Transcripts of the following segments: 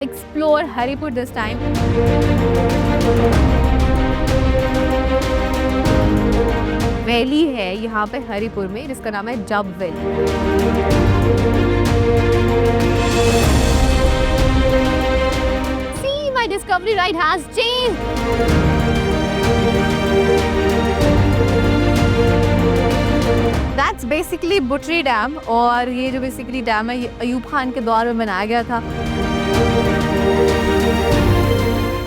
explore Haripur this time. Valley है यहाँ पे हरिपुर में जिसका नाम है Jab valley. See, my discovery ride has changed. That's basically Butri dam, और ये जो बेसिकली डैम है ये अयूब खान के दौर में बनाया गया था।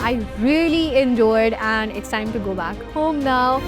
I really enjoyed and it's time to go back home now.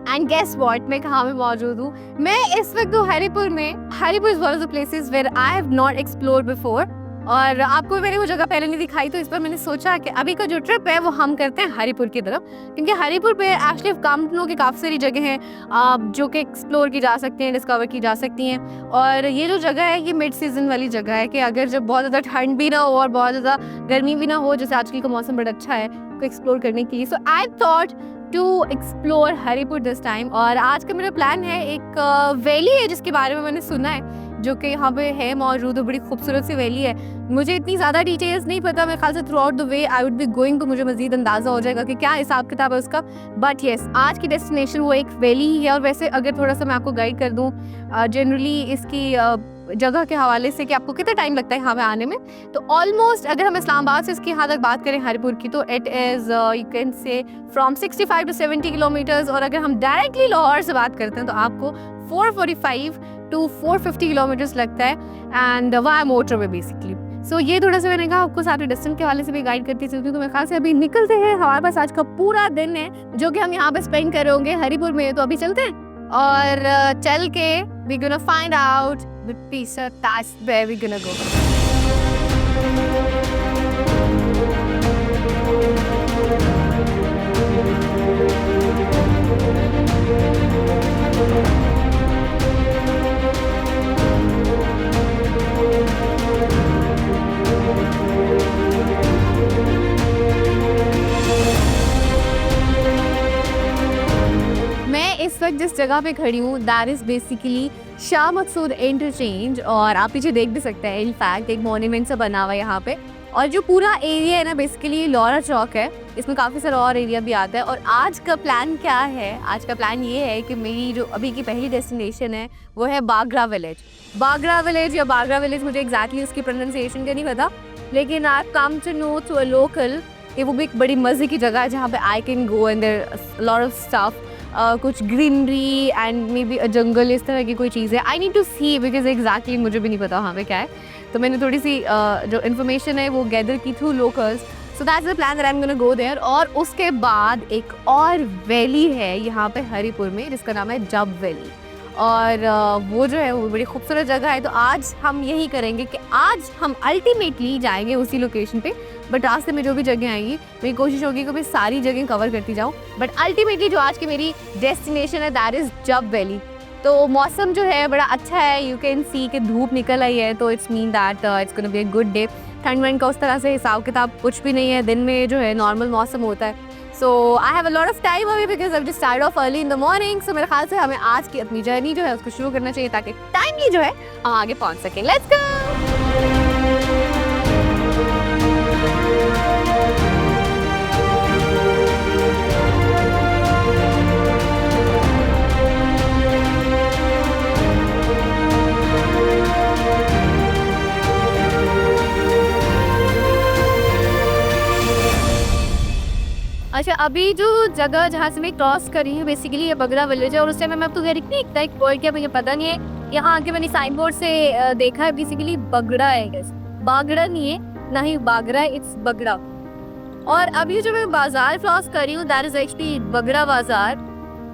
And guess what? मैं कहाँ में मौजूद हूँ? मैं इस वक्त हूँ हरिपुर में। Haripur is one of the places where I have not explored before. और आपको मैंने वो जगह पहले नहीं दिखाई, तो इस पर मैंने सोचा कि अभी का जो ट्रिप है वो हम करते हैं हरिपुर की तरफ, क्योंकि हरिपुर पे एक्चुअली कामनों की काफ़ी सारी जगह हैं जो कि एक्सप्लोर की जा सकती हैं, डिस्कवर की जा सकती हैं। और ये जो जगह है ये मिड सीज़न वाली जगह है कि अगर जब बहुत ज़्यादा ठंड भी ना हो और बहुत ज़्यादा गर्मी भी ना हो, जैसे आजकल का मौसम बड़ा अच्छा है को एक्सप्लोर करने के लिए। So I thought to explore Haripur this time. और आज का मेरा प्लान है, एक वैली है जिसके बारे में मैंने सुना है, जो कि यहाँ पे है मौजूद, और बड़ी खूबसूरत सी वैली है। मुझे इतनी ज़्यादा डिटेल्स नहीं पता, मेरे ख्याल से through out the way I would be going तो मुझे मज़ीद अंदाज़ा हो जाएगा कि क्या हिसाब किताब है उसका। बट येस, आज की डेस्टिनेशन वो एक वैली ही है। और वैसे अगर थोड़ा सा मैं आपको गाइड कर दूँ जनरली इसकी जगह के हवाले से कि आपको कितना टाइम लगता है यहाँ पे आने में, तो ऑलमोस्ट अगर हम इस्लामाबाद से इसकी यहाँ तक बात करें हरिपुर की, तो it is you can say from 65 to 70 kilometres. और अगर हम डायरेक्टली लाहौर से बात करते हैं तो आपको 445 to 450 किलोमीटर्स लगता है, and via motorway basically. So ये थोड़ा सा मैंने कहा आपको सारे डिस्टेंस के हवाले से भी गाइड करती चलती हूँ। तो मेरे ख्याल से अभी निकलते हैं, हमारे पास आज का पूरा दिन है जो कि हम यहाँ पे स्पेंड कर रहे होंगे हरिपुर में। तो अभी चलते हैं और चल के we gonna find out the place that's where we gonna go. इस वक्त जिस जगह पे खड़ी हूँ that is basically Shah Maqsood interchange, और आप पीछे देख भी सकते हैं इनफैक्ट एक मॉन्यूमेंट सा बना हुआ है यहाँ पे। और जो पूरा एरिया है ना बेसिकली लौरा चौक है, इसमें काफ़ी सारा और एरिया भी आता है। और आज का प्लान क्या है? आज का प्लान ये है कि मेरी जो अभी की पहली डेस्टिनेशन है वो है बागरा विलेज। बागरा विलेज या बागरा विलेज, मुझे एग्जैक्टली उसकी प्रोनाउंसिएशन का नहीं पता, लेकिन I come to know through a local कि वो भी एक बड़ी मज़े की जगह है जहाँ पे I can go and there lot of stuff, कुछ greenery and may be a jungle, इस तरह की कोई चीज़ है। I need to see because exactly मुझे भी नहीं पता वहाँ पे क्या है। तो मैंने थोड़ी सी जो इन्फॉर्मेशन है वो गैदर की through locals. So that's the plan that I am gonna go there. और उसके बाद एक और वैली है यहाँ पे हरिपुर में जिसका नाम है जब वैली, और वो जो है वो बड़ी खूबसूरत जगह है। तो आज हम यही करेंगे कि आज हम अल्टीमेटली जाएंगे उसी लोकेशन पे, बट रास्ते में जो भी जगह आएंगी मेरी कोशिश होगी कि मैं सारी जगह कवर करती जाऊँ। बट अल्टीमेटली जो आज की मेरी डेस्टिनेशन है दैट इज़ जब वैली। तो मौसम जो है बड़ा अच्छा है, यू कैन सी कि धूप निकल आई है, तो it's mean that it's gonna be a good day. ठंड वंड का उस तरह से हिसाब किताब कुछ भी नहीं है, दिन में जो है नॉर्मल मौसम होता है। So I have a lot of time अभी because I just start off early in the morning. So मेरे ख्याल से हमें आज की अपनी जर्नी जो है उसको शुरू करना चाहिए ताकि टाइमली जो है हम आगे पहुंच सकें। Let's go. अच्छा, अभी जो जगह जहाँ से मैं क्रॉस कर रही हूँ बेसिकली ये बगरा विलेज है, और उस टाइम मैं आपको कह रही थी ना एक वर्ड क्या मुझे पता नहीं है, यहाँ आके मैंने साइन बोर्ड से देखा है बेसिकली बगड़ा है, बागड़ा नहीं है, ना ही बागरा, इट्स बगड़ा। और अभी जो मैं बाजार क्रॉस कर रही हूँ दैट इज एक्चुअली बगड़ा बाजार,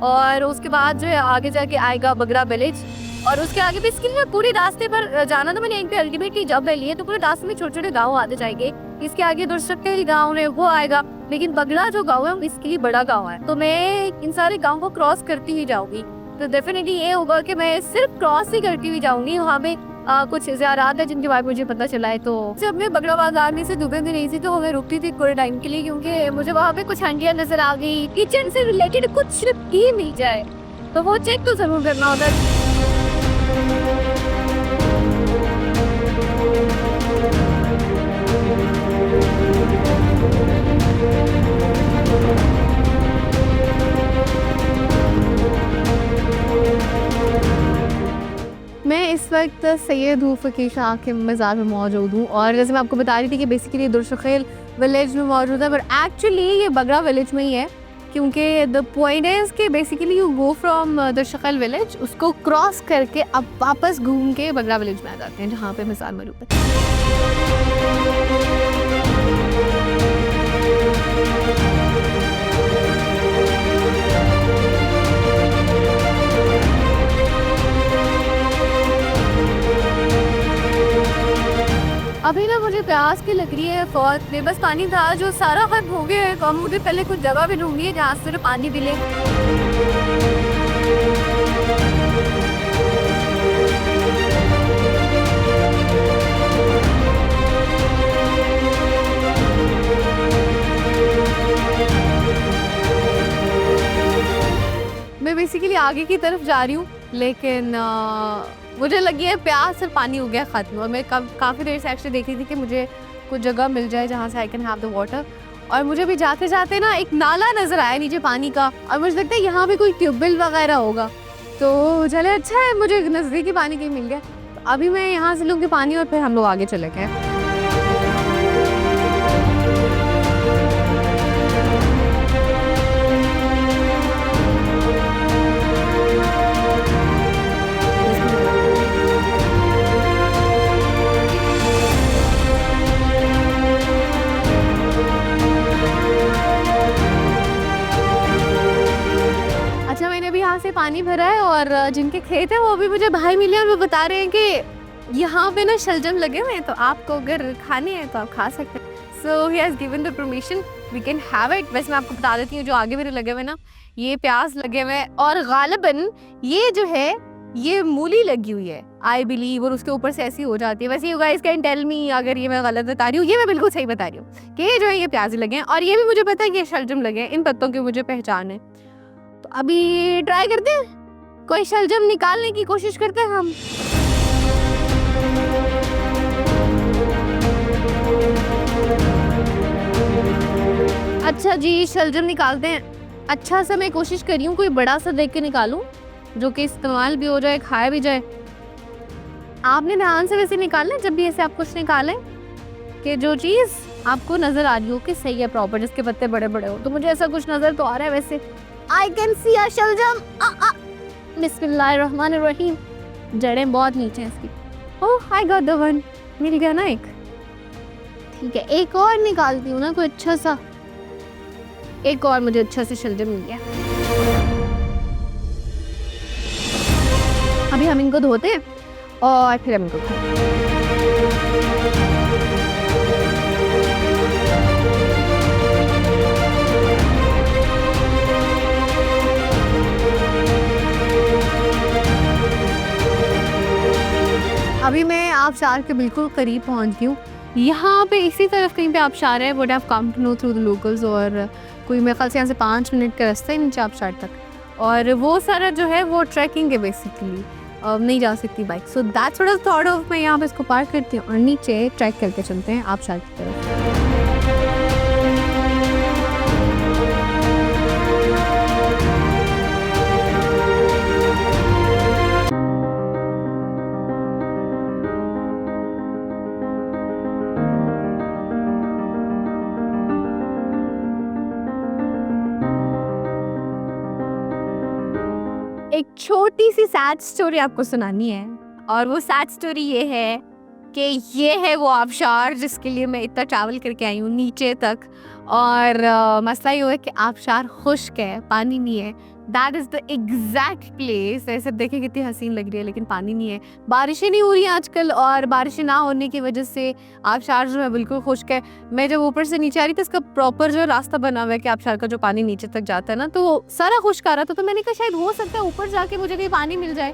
और उसके बाद जो है आगे जाके आएगा बगरा विलेज, और उसके आगे बेसिकली पूरे रास्ते पर जाना तो मैंने एक पे अल्टीमेटली जब वैली है, तो पूरे रास्ते में छोटे छोटे गाँव आते जाएंगे। इसके आगे दुर्शक्ति गाँव है वो आएगा, लेकिन बगड़ा जो गाँव है वो इसके लिए बड़ा गाँव है। तो मैं इन सारे गाँव को क्रॉस करती ही जाऊंगी, तो डेफिनेटली ये होगा कि मैं सिर्फ क्रॉस ही करती हुई जाऊंगी। वहाँ पे कुछ ज़ियारात है जिनके बारे में मुझे पता चला है। तो जब मैं बगड़ा बाजार में से दुबई में रही थी तो मैं रुकती थी थोड़े टाइम के लिए, क्योंकि मुझे वहाँ पे कुछ हंडियाँ नजर आ गई, किचन से रिलेटेड कुछ भी मिल जाए तो वो चेक तो जरूर करना होता है। वक्त सैयद हूँ फ़कीर शाह के मज़ार में मौजूद हूँ और जैसे मैं आपको बता रही थी कि बेसिकली दुर्शकील विलेज में मौजूद है, बट एक्चुअली ये बगरा विलेज में ही है, क्योंकि द पॉइंट इज़ कि basically you go from Durshakil village, उसको क्रॉस करके अब वापस घूम के बगरा विलेज में आ जाते हैं जहाँ पे मज़ार मरूब है। अभी ना मुझे प्यास की लग रही है बहुत, मेरे पास पानी था जो सारा खत्म हो गया है, तो अब मुझे पहले कुछ जगह भी ढूंढनी है जहाँ से पानी मिले। मैं बेसिकली आगे की तरफ जा रही हूँ, लेकिन मुझे लगी है प्यास और पानी हो गया ख़त्म, और मैं काफ़ी देर से एक्चुअली देख रही थी कि मुझे कुछ जगह मिल जाए जहाँ से I can have the water. और मुझे भी जाते जाते ना एक नाला नज़र आया नीचे पानी का, और मुझे लगता है यहाँ पे कोई ट्यूबवेल वगैरह होगा, तो चले अच्छा है मुझे नज़दीकी पानी कहीं मिल गया। तो अभी मैं यहाँ से लूँगी पानी और फिर हम लोग आगे चले गए। अच्छा, मैंने भी यहाँ से पानी भरा है और जिनके खेत है वो भी मुझे भाई मिले और वो बता रहे हैं कि यहाँ पे ना शलजम लगे हुए हैं, तो आपको अगर खाने हैं तो आप खा सकते हैं। So he has given the permission, we can have it. वैसे मैं आपको बता देती हूँ जो आगे मेरे लगे हुए ना, ये प्याज लगे हुए हैं और गालिबन ये जो है ये मूली लगी हुई है आई बिलीव, और उसके ऊपर से ऐसी हो जाती है। वैसे you guys can tell me अगर ये मैं गलत बता रही हूँ, ये मैं बिल्कुल सही बता रही हूँ कि ये जो है ये प्याज लगे हैं, और ये भी मुझे पता है कि ये शलजम लगे हैं, इन पत्तों की मुझे पहचान है। तो अभी ट्राई करते हैं, कोई शलजम निकालने की कोशिश करते हैं हम। अच्छा जी, शलजम निकालते हैं। अच्छा सा मैं कोशिश कर रही हूँ कोई बड़ा सा देख के निकालूं जो कि इस्तेमाल भी हो जाए, खाया भी जाए। आपने ध्यान से वैसे निकालना जब भी ऐसे आप कुछ निकालें कि जो चीज़ आपको नज़र आ रही हो कि सही है प्रॉपर, जिसके पत्ते बड़े बड़े हो। तो मुझे ऐसा कुछ नज़र तो आ रहा है वैसे, आई कैन सी अ शलजम। बिस्मिल्लाहिर्रहमानिर्रहीम, जड़ें बहुत नीचे हैं इसकी। ओह आई गॉट द वन, मिल गया ना एक। ठीक है, एक और निकालती हूँ ना कोई अच्छा सा, एक और मुझे अच्छा से शलजम मिल गया। अभी हम इनको धोते हैं और फिर हम इनको खाएं। अभी मैं आबशार के बिल्कुल करीब पहुंच गई हूँ। यहाँ पे इसी तरफ कहीं पे आबशार है, would have come to know through the locals, और कोई मेरे ख्याल से यहाँ से 5 मिनट का रास्ता है नीचे आबशार तक, और वो सारा जो है वो ट्रैकिंग है बेसिकली, नहीं जा सकती bike. So that's what I thought of. मैं यहाँ पे इसको पार्क करती हूँ और नीचे ट्रैक करके चलते हैं आबशार की तरफ। एक छोटी सी सैड स्टोरी आपको सुनानी है, और वो सैड स्टोरी ये है कि ये है वो आबशार जिसके लिए मैं इतना ट्रैवल करके आई हूँ नीचे तक, और मसला ये है कि आबशार खुश्क है, पानी नहीं है। That is the exact place. ऐसे देखें कितनी हसीन लग रही है, लेकिन पानी नहीं है, बारिशें नहीं हो रही हैं आजकल, और बारिशें ना होने की वजह से आबशार जो है बिल्कुल खुश्क है। मैं जब ऊपर से नीचे आ रही थी, इसका प्रॉपर जो रास्ता बना हुआ है कि आबशार का जो पानी नीचे तक जाता है ना, तो सारा खुश्क आ रहा था। तो मैंने कहा शायद हो सकता है ऊपर जाके मुझे कहीं पानी मिल जाए,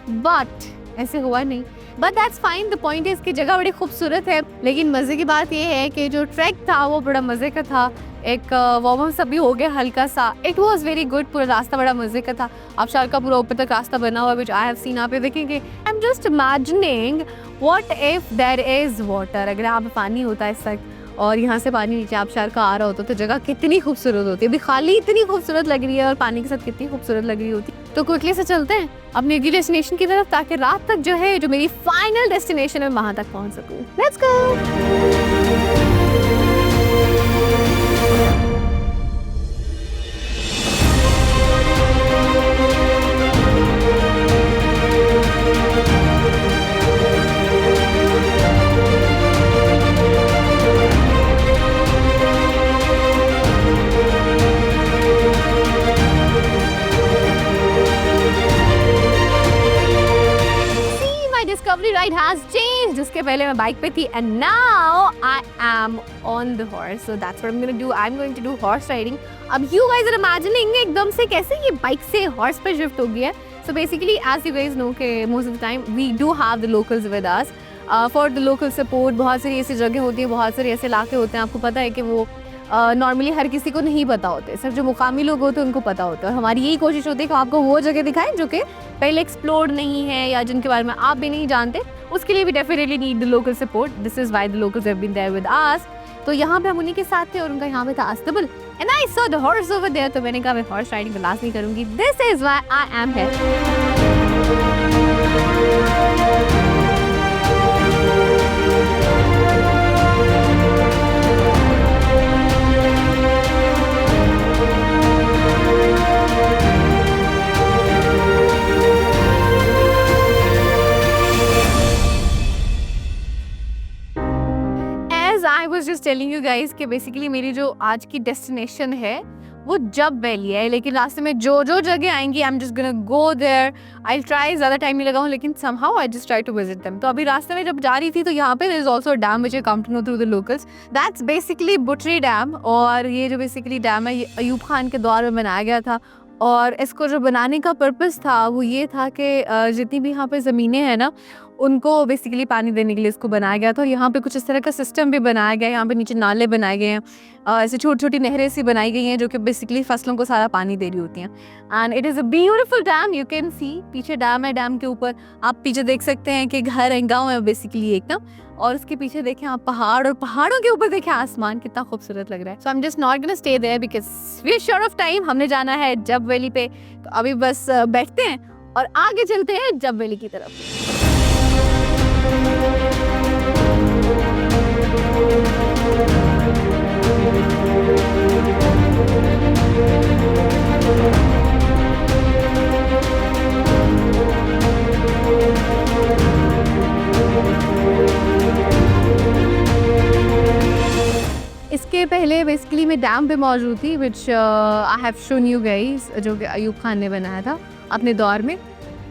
बट ऐसे हुआ नहीं। But that's fine, the point is कि जगह बड़ी खूबसूरत है। लेकिन मज़े की बात यह है कि जो ट्रैक था वो बड़ा मज़े का था। एक वार्म अप सब भी हो गया हल्का सा, इट वॉज वेरी गुड। पूरा रास्ता बड़ा मज़े का था। आबशार का पूरा ऊपर तक रास्ता बना हुआ, विच आई हैव सीन। आप देखेंगे, I am just imagining what if there is water, अगर यहाँ पे पानी होता है इस तक और यहाँ से पानी नीचे आबशार का आ रहा होता तो जगह कितनी खूबसूरत होती है। अभी खाली इतनी खूबसूरत लग रही है और पानी के साथ कितनी खूबसूरत लग रही होती। तो क्विकली से चलते हैं अपनी अगली डेस्टिनेशन की तरफ, ताकि रात तक जो है, जो मेरी फाइनल डेस्टिनेशन है, वहां तक पहुंच सकूं। Let's go. Discovery ride has changed. जिसके पहले मैं बाइक पे थी and now I am on the horse. So that's what I'm going to do. I'm going to do horse riding. अब you guys are imagining एकदम से कैसे ये बाइक से horse पे shift हो गया है. So basically as you guys know कि most of the time we do have the locals with us for the local support. बहुत सारी ऐसी जगह होती है, बहुत सारे ऐसे इलाके होते हैं, आपको पता है कि वो नॉर्मली हर किसी को नहीं पता होते, सिर्फ जो मुकामी लोग होते हैं उनको पता होता है। और हमारी यही कोशिश होती है कि आपको वो जगह दिखाएं जो कि पहले एक्सप्लोर नहीं है या जिनके बारे में आप भी नहीं जानते। उसके लिए भी definitely need the local support. This is why the locals have been there with us. तो यहाँ पे हम उन्हीं के साथ थे और उनका यहाँ पे था अस्तबल and I saw the horse over there. तो मैंने कहा मैं हॉर्स राइडिंग लास्ट नहीं करूँगी। This is why I am here. I was just telling you guys कि बेसिकली मेरी जो आज की डेस्टिनेशन है वो जब वैली है, लेकिन रास्ते में जो जो जगह आएंगी I am just gonna go there. I try, ज़्यादा टाइम नहीं लगाऊं, लेकिन somehow I just try to visit them. तो अभी रास्ते में जब जा रही थी तो यहाँ पे there is also a dam which I come to know through the locals. That's basically Butri dam. और ये जो बेसिकली डैम है ये अयूब खान के दौर में बनाया गया था। और इसको जो बनाने का पर्पस था वो ये था कि जितनी भी यहाँ पे ज़मीनें हैं ना उनको बेसिकली पानी देने के लिए इसको बनाया गया था। और यहाँ पे कुछ इस तरह का सिस्टम भी बनाया गया है। यहाँ पे नीचे नाले बनाए गए हैं, ऐसे छोटी छोटी नहरें सी बनाई गई हैं जो कि बेसिकली फसलों को सारा पानी दे रही होती हैं। And it is a beautiful dam. You can see पीछे डैम है, डैम के ऊपर आप पीछे देख सकते हैं कि घर है, गाँव है बेसिकली एकदम। और उसके पीछे देखें आप पहाड़, और पहाड़ों के ऊपर देखें आसमान, कितना खूबसूरत लग रहा है। So I am just not gonna stay there because we are short of time. हमने जाना है जब वैली पे, तो अभी बस बैठते हैं और आगे चलते हैं जब वैली की तरफ। इसके पहले बेसिकली मैं डैम पे मौजूद थी which I have shown you guys, जो कि अयूब खान ने बनाया था अपने दौर में।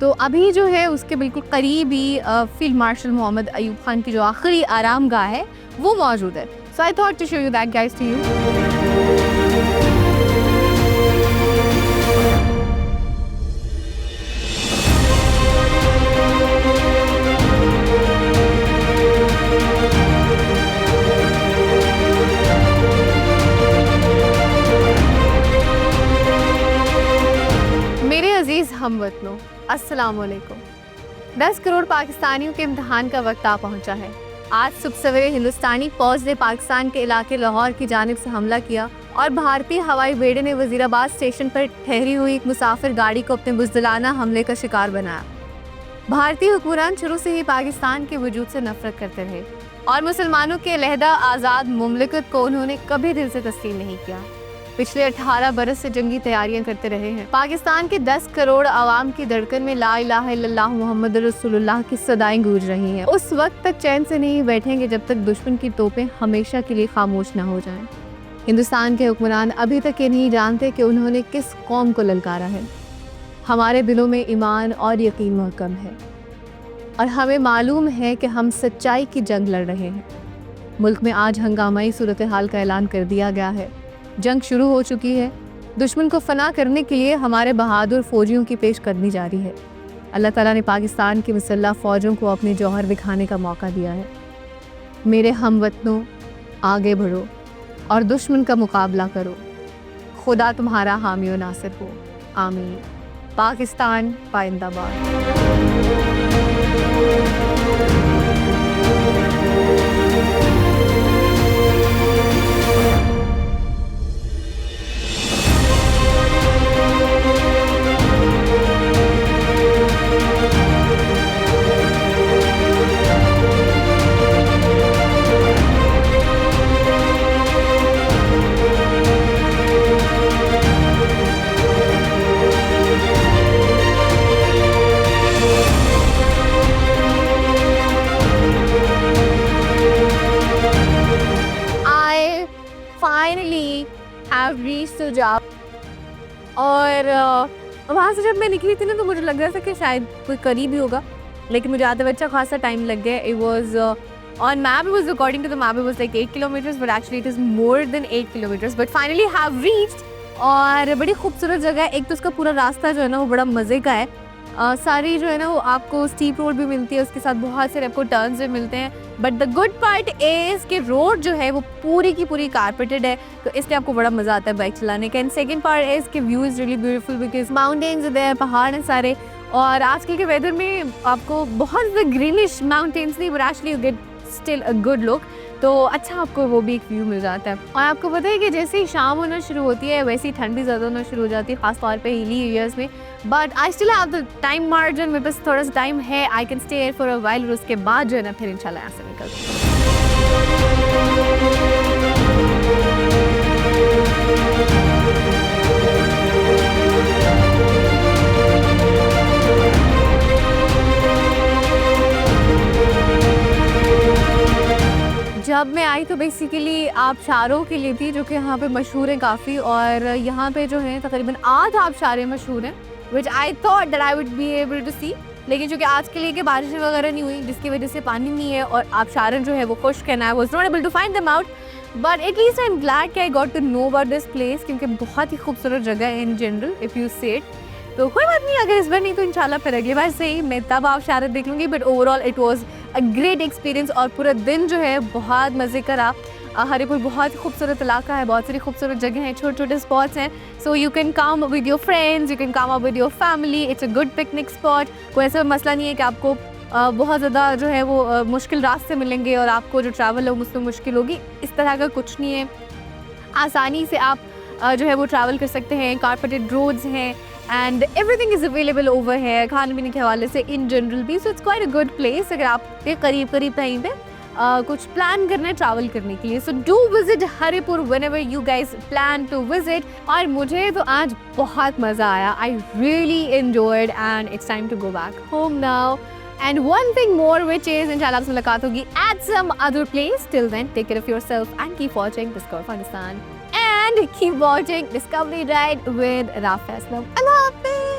तो अभी जो है उसके बिल्कुल करीब ही फील्ड मार्शल मोहम्मद अयूब खान की जो आखिरी आराम गाह है वो मौजूद है। So I thought to show you that guys to you. हमवतनों अस्सलाम वालेकुम। 10 करोड़ पाकिस्तानियों के इम्तिहान का वक्त आ पहुंचा है। आज सुबह सवेरे हिंदुस्तानी फौज ने पाकिस्तान के इलाके लाहौर की जानिब से हमला किया और भारतीय हवाई बेड़े ने वजीराबाद स्टेशन पर ठहरी हुई एक मुसाफिर गाड़ी को अपने बुज़दिलाना हमले का शिकार बनाया। भारतीय हुक्मरान शुरू से ही पाकिस्तान के वजूद से नफरत करते रहे और मुसलमानों के अलहदा आज़ाद मुमलिकत को उन्होंने कभी दिल से तस्लीम नहीं किया। पिछले 18 बरस से जंगी तैयारियां करते रहे हैं। पाकिस्तान के 10 करोड़ आवाम की धड़कन में ला इलाहा इल्लल्लाह मुहम्मद रसूलुल्लाह की सदाएं गूंज रही हैं। उस वक्त तक चैन से नहीं बैठेंगे जब तक दुश्मन की तोपें हमेशा के लिए खामोश न हो जाएं। हिंदुस्तान के हुक्मरान अभी तक ये नहीं जानते कि उन्होंने किस कौम को ललकारा है। हमारे दिलों में ईमान और यकीन महकम है और हमें मालूम है कि हम सच्चाई की जंग लड़ रहे हैं। मुल्क में आज हंगामाई सूरत हाल का ऐलान कर दिया गया है। जंग शुरू हो चुकी है। दुश्मन को फना करने के लिए हमारे बहादुर फौजियों की पेशकदमी जारी है। अल्लाह ताला ने पाकिस्तान की मुसल्लह फ़ौजों को अपने जौहर दिखाने का मौका दिया है। मेरे हमवतनों, आगे बढ़ो और दुश्मन का मुकाबला करो। खुदा तुम्हारा हामी व नासिर हो। आमीन। पाकिस्तान पाइंदाबाद। फाइनली हैव रीच्ड सुजाव। और वहाँ से जब मैं निकली थी ना तो मुझे लग रहा था कि शायद कोई करीब ही होगा, लेकिन मुझे आते हुए अच्छा खासा टाइम लग गया। It was on map, it was according to the map, it was like 8 kilometers, but actually it is more than 8 kilometers. But finally have reached। और बड़ी खूबसूरत जगह है। एक तो उसका पूरा रास्ता जो है ना वो बड़ा मज़े का है। सारी जो है ना वो आपको स्टीप रोड भी मिलती है, उसके साथ बहुत से आपको टर्न्स भी मिलते हैं। But the good part is कि रोड जो है वो पूरी की पूरी कारपेटेड है, तो इसलिए आपको बड़ा मज़ा आता है बाइक चलाने का। एंड सेकेंड पार्ट इज़ कि view is really beautiful because mountains है, पहाड़ हैं सारे। और आजकल के वेदर में आपको बहुत ज़्यादा ग्रीनिश माउंटेन्स नहीं, but actually you get still a good look, तो अच्छा आपको वो भी एक व्यू मिल जाता है। और आपको पता है कि जैसे ही शाम होना शुरू होती है वैसे ही ठंड भी ज़्यादा होना शुरू हो जाती है, खास तौर पे हिली एरियाज़ में। But I still have the time margin, मेरे पास थोड़ा सा टाइम है, I can stay for a while. और उसके बाद जो है ना फिर इंशाल्लाह यहाँ से निकलते जब मैं आई तो बेसिकली आबशारों के लिए थी, जो कि यहाँ पे मशहूर हैं काफ़ी। और यहाँ पे जो है तकरीबन 8 आबशारें मशहूर हैं, which I thought that I would be able to see. लेकिन चूँकि आज के लिए कि बारिश वगैरह नहीं हुई, जिसकी वजह से पानी नहीं है और आबशारें जो है वो खुश्क है, I was not able to find them out. But at least I am glad कि I got to know about this place, क्योंकि बहुत ही खूबसूरत जगह है in general if you say it. तो कोई बात नहीं, अगर इस बार नहीं तो इंशाल्लाह फिर अगली बार से ही मैं तब आबशारें देख लूँगी। But overall it was a great experience और पूरा दिन जो है बहुत मज़े का रहा। हरिपुर बहुत खूबसूरत इलाका है, बहुत सारी खूबसूरत जगह हैं, छोटे छोटे स्पॉट्स हैं। So you can come with your friends, you can come with your family, it's a good picnic spot. कोई ऐसा मसला नहीं है कि आपको बहुत ज़्यादा जो है वो मुश्किल रास्ते मिलेंगे और आपको जो ट्रैवल है उसमें मुश्किल होगी, इस तरह का कुछ नहीं है। आसानी से आप जो है वो ट्रैवल कर सकते हैं, कारपेटेड रोड्स हैं and everything is available over है, खाने पीने के हवाले से इन जनरल भी। So it's quite a good place अगर आपके करीब कहीं पे कुछ प्लान करना है ट्रैवल करने के लिए। So do visit Haripur whenever you guys plan to visit. और मुझे तो आज बहुत मज़ा आया, I really enjoyed and it's time to go back home now. And one thing more, which is इंशाल्लाह आपसे मुलाकात होगी at some other place. Till then, take care of yourself and keep watching Discover Afghanistan and keep watching Discovery Ride with Rafa Aslam. Allah Hafiz.